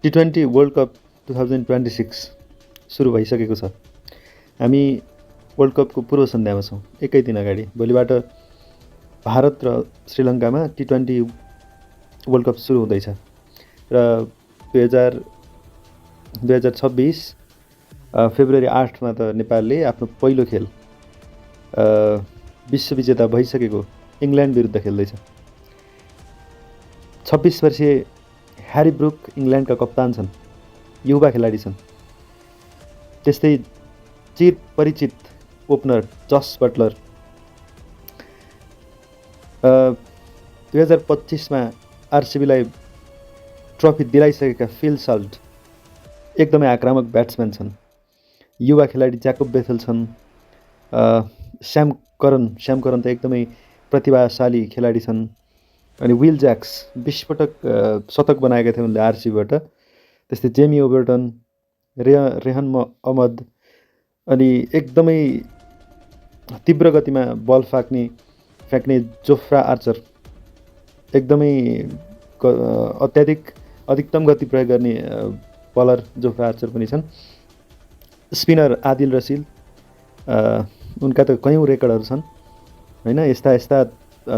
T20 world cup 2026 सुरु भइसकेको छ। हामी वर्ल्ड कपको पूर्व सन्ध्यामा छौँ। एकै दिन अगाडि भोलिबाट भारत र श्रीलङ्कामा T20 वर्ल्ड कप सुरु हुँदैछ र 2026 फेब्रुअरी 8मा त नेपालले आफ्नो पहिलो खेल विश्वविजेता भइसकेको इङ्ल्यान्ड विरुद्ध खेल्दैछ। 26 वर्षीय ह्यारी ब्रुक इङ्ल्यान्डका कप्तान छन्, युवा खेलाडी छन्। त्यस्तै चिर परिचित ओपनर जस बटलर 2025मा आरसिबीलाई ट्रफी दिलाइसकेका फिल सल्ट एकदमै आक्रामक ब्याट्सम्यान छन्। युवा खेलाडी ज्याकोब बेथेल छन्। श्याम करन त एकदमै प्रतिभाशाली खेलाडी छन्। अनि विल ज्याक्स 20 पटक शतक बनाएका थिए उनले आरसिबीबाट। त्यस्तै जेमी ओबर्टन, रेहन अहमद, अनि एकदमै तीव्र गतिमा बल फ्याँक्ने जोफ्रा आर्चर, एकदमै अधिकतम गति प्रयोग गर्ने बलर जोफ्रा आर्चर पनि छन्। स्पिनर आदिल रसिल, उनका त कयौँ रेकर्डहरू छन् होइन। यस्ता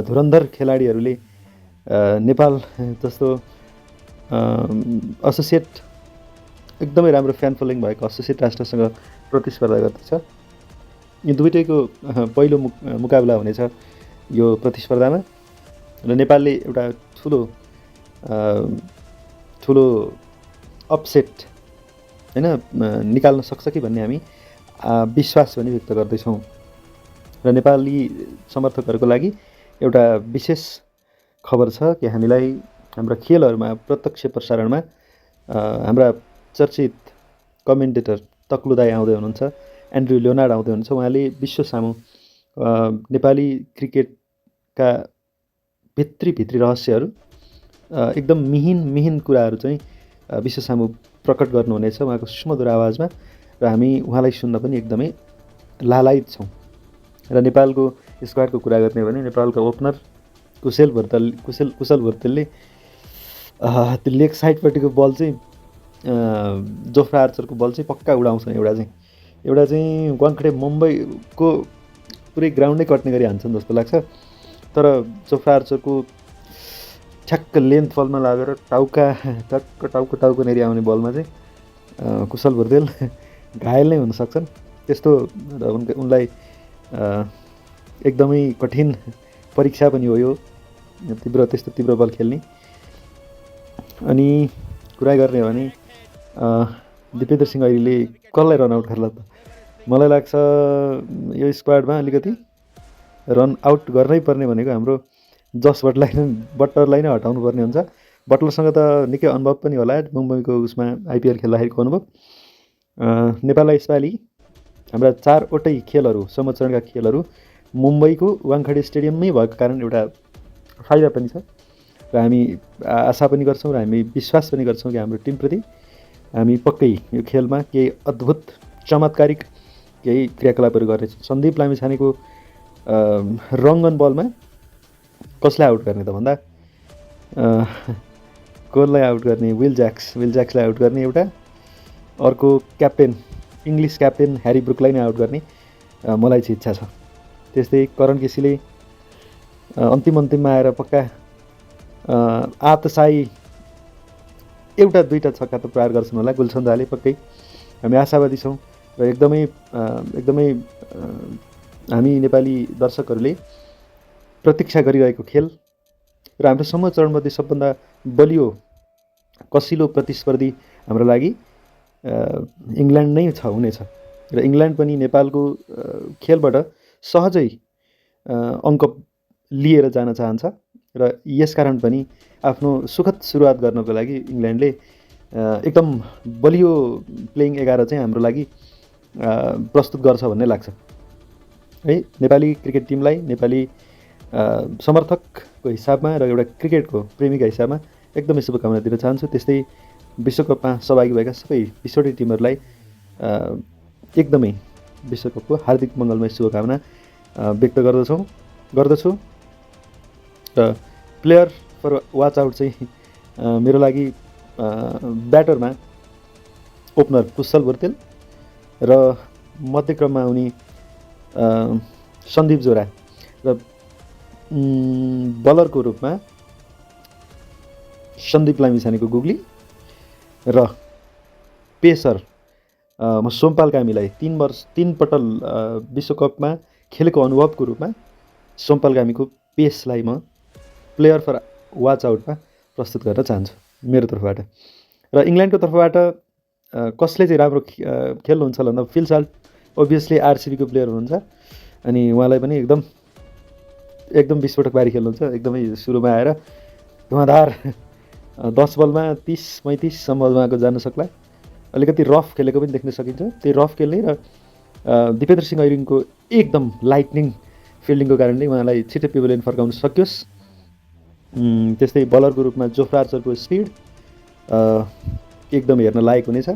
धुरन्धर खेलाडीहरूले नेपाल जस्तो एसोसिएट एकदमै राम्रो फ्यान फलोइङ भएको एसोसिएट राष्ट्रसँग प्रतिस्पर्धा गर्दैछ। यो दुवैटैको पहिलो मुकाबला हुनेछ यो प्रतिस्पर्धामा र नेपालले एउटा ठुलो अपसेट होइन निकाल्न सक्छ कि भन्ने हामी विश्वास पनि व्यक्त गर्दैछौँ। र नेपाली समर्थकहरूको लागि एउटा विशेष खबर छ कि हामीलाई हाम्रा खेलहरूमा प्रत्यक्ष प्रसारणमा हाम्रा चर्चित कमेन्टेटर तक्लु दाई आउँदै हुनुहुन्छ, एन्ड्रु लियोनार्ड आउँदै हुनुहुन्छ। उहाँले विश्व सामु नेपाली क्रिकेटका भित्री रहस्यहरू, एकदम मिहिन कुराहरू चाहिँ विश्व सामु प्रकट गर्नुहुनेछ उहाँको सुमधुर आवाजमा, र हामी उहाँलाई सुन्न पनि एकदमै लालायित छौँ। र नेपालको स्क्वाडको कुरा गर्ने भने नेपालका ओपनर कुशल भुर्तेलले त्यो लेग साइडपट्टिको बल चाहिँ जोफ्रा आर्चरको बल चाहिँ पक्का उडाउँछ। एउटा चाहिँ वाङखडे मुम्बईको पुरै ग्राउन्डै कट्ने गरी हान्छन् जस्तो लाग्छ। तर जोफ्रा आर्चरको ठ्याक्क लेन्थ बलमा लागेर टाउको नेरी आउने बलमा चाहिँ कुशल भुर्तेल घायल नै हुन सक्छन्। त्यस्तो उनलाई एकदमै कठिन परीक्षा पनि हो यो त्यस्तो तीव्र बल खेल्ने। अनि कुरा गर्ने हो भने दिपेन्द्र सिंह ऐरीले कसलाई रनआउट गर्ला त? मलाई लाग्छ यो स्क्वाडमा अलिकति रनआउट गर्नै पर्ने भनेको हाम्रो जस बटलरलाई नै हटाउनु पर्ने हुन्छ। बटलरसँग त निकै अनुभव पनि होला, मुम्बईको उसमा आइपिएल खेल्दाखेरिको अनुभव। नेपाललाई यसपालि हाम्रा 4वटै खेलहरू, समूहचरणका खेलहरू मुम्बईको वाङखडे स्टेडियममै भएको कारण एउटा फाइदा पनि छ र हामी आशा पनि गर्छौँ र हामी विश्वास पनि गर्छौँ कि हाम्रो टिमप्रति हामी पक्कै यो खेलमा केही अद्भुत चमत्कारिक केही क्रियाकलापहरू गर्नेछौँ। सन्दीप लामिछानेको रङ्गन बलमा कसलाई आउट गर्ने त भन्दा कसलाई आउट गर्ने? विल ज्याक्सलाई आउट गर्ने एउटा, अर्को क्याप्टेन इङ्ग्लिस क्याप्टेन ह्यारी ब्रुकलाई नै आउट गर्ने मलाई चाहिँ इच्छा छ। त्यस्तै करण केसीले अन्तिममा आएर पक्का आतसाई एउटा दुईवटा छक्का त प्रहार गर्छन् होला गुलसन्दाले पक्कै। हामी आशावादी छौँ र एकदमै हामी नेपाली दर्शकहरूले प्रतीक्षा गरिरहेको खेल र हाम्रो समूह चरणमध्ये सबभन्दा बलियो कसिलो प्रतिस्पर्धी हाम्रो लागि इङ्ल्यान्ड नै हुनेछ र इङ्ल्यान्ड पनि नेपालको खेलबाट सहजै अङ्क लिएर जान चाहन्छ र यसकारण पनि आफ्नो सुखद सुरुवात गर्नको लागि इङ्ल्यान्डले एकदम बलियो प्लेइङ 11 चाहिँ हाम्रो लागि प्रस्तुत गर्छ भन्ने लाग्छ है। नेपाली क्रिकेट टिमलाई, नेपाली समर्थकको हिसाबमा र एउटा क्रिकेटको प्रेमीका हिसाबमा एकदमै शुभकामना दिन चाहन्छु। त्यस्तै विश्वकपमा सहभागी भएका सबै 20वटै टिमहरूलाई एकदमै विश्वकपको हार्दिक मङ्गलमय शुभकामना व्यक्त गर्दछु। र प्लेयर फर वाच आउट चाहिँ मेरो लागि ब्याटरमा ओपनर कुशल भुर्तेल र मध्यक्रममा आउने सन्दीप जोरा र बलरको रूपमा सन्दीप लामिछानेको गुगली र पेसर म सोमपाल कामीलाई 3 पटल विश्वकपमा खेलेको अनुभवको रूपमा सोमपाल कामीको पेसलाई म प्लेयर फर वाच आउटमा प्रस्तुत गर्न चाहन्छु मेरो तर्फबाट। र इङ्ल्यान्डको तर्फबाट कसले चाहिँ राम्रो खेल्नुहुन्छ भन्दा फिल साल्ट ओभियसली आरसिबीको प्लेयर हुनुहुन्छ अनि उहाँलाई पनि एकदम विस्फोटक बारी खेल्नुहुन्छ। एकदमै सुरुमा आएर धुवाँधार 10 बलमा 30-35 सम्म उहाँको जान सक्ला। अलिकति रफ खेलेको पनि देख्न सकिन्छ। त्यही रफ खेल्ने र दिपेन्द्र सिंह ऐरिङको एकदम लाइटनिङ फिल्डिङको कारणले उहाँलाई छिटो पेभिलियन फर्काउन सकियोस्। त्यस्तै बलरको रूपमा जोफ्रा आर्चरको स्पिड एकदम हेर्न लायक हुनेछ।